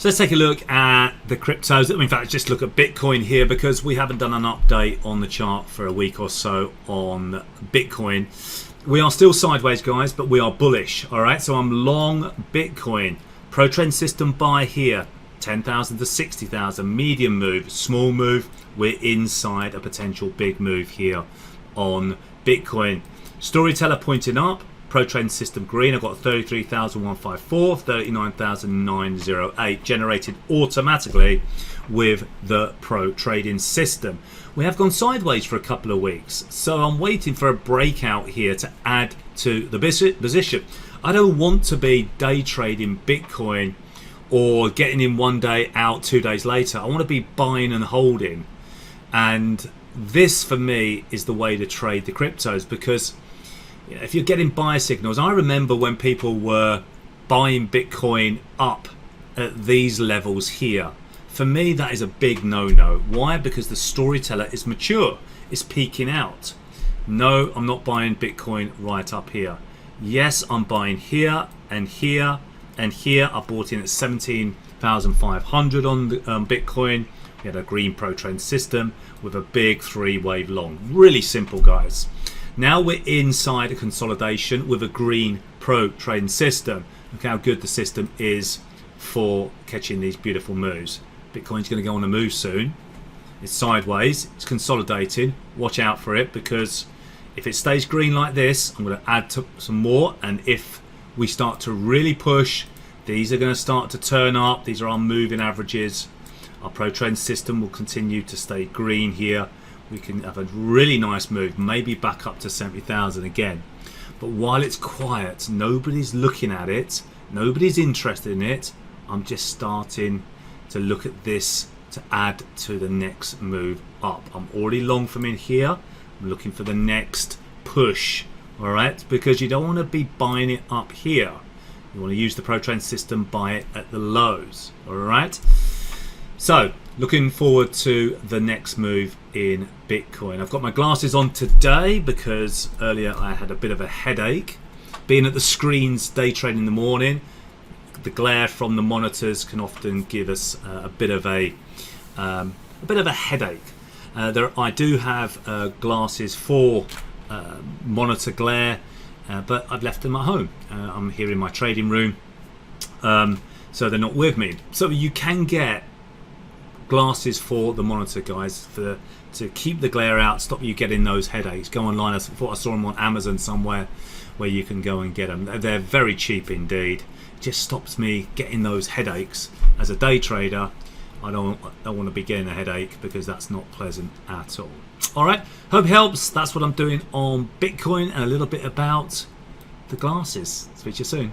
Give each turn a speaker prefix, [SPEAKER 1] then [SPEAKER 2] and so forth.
[SPEAKER 1] So let's take a look at the cryptos. In fact, just look at Bitcoin here because we haven't done an update on the chart for a week or so on Bitcoin. We are still sideways, guys, but we are bullish. All right, so I'm long Bitcoin. Pro trend system buy here, 10,000 to 60,000. Medium move, small move. We're inside a potential big move here on Bitcoin. Storyteller pointing up. Pro trend system green. I've got 33,154, 39,908 generated automatically with the pro trading system. We have gone sideways for a couple of weeks, so I'm waiting for a breakout here to add to the position. I don't want to be day trading Bitcoin or getting in one day out 2 days later. I want to be buying and holding, and this for me is the way to trade the cryptos, because if you're getting buy signals, I remember when people were buying Bitcoin up at these levels here. For me, that is a big no-no. Why? Because the storyteller is mature. It's peaking out. No, I'm not buying Bitcoin right up here. Yes, I'm buying here and here and here. I bought in at 17,500 on Bitcoin. We had a green pro trend system with a big 3-wave long. Really simple, guys. Now we're inside a consolidation with a green pro trading system. Look how good the system is for catching these beautiful moves. Bitcoin's going to go on a move soon. It's sideways, it's consolidating. Watch out for it, because if it stays green like this, I'm going to add some more, and if we start to really push, these are going to start to turn up. These are our moving averages. Our pro trend system will continue to stay green here. We can have a really nice move, maybe back up to 70,000 again. But while it's quiet, nobody's looking at it, nobody's interested in it, I'm just starting to look at this to add to the next move up. I'm already long from in here. I'm looking for the next push, all right? Because you don't want to be buying it up here. You want to use the pro trend system, buy it at the lows, all right? So, looking forward to the next move in Bitcoin. I've got my glasses on today because earlier I had a bit of a headache. Being at the screens day trading in the morning, the glare from the monitors can often give us a bit of a headache. I do have glasses for monitor glare, but I've left them at home. I'm here in my trading room, so they're not with me. So you can get glasses for the monitor, guys, to keep the glare out, stop you getting those headaches. Go online. I thought I saw them on Amazon somewhere where you can go and get them. They're very cheap indeed. It just stops me getting those headaches. As a day trader, I don't want to be getting a headache, because that's not pleasant at all. All right, hope it helps. That's what I'm doing on Bitcoin and a little bit about the glasses. Speak to you soon.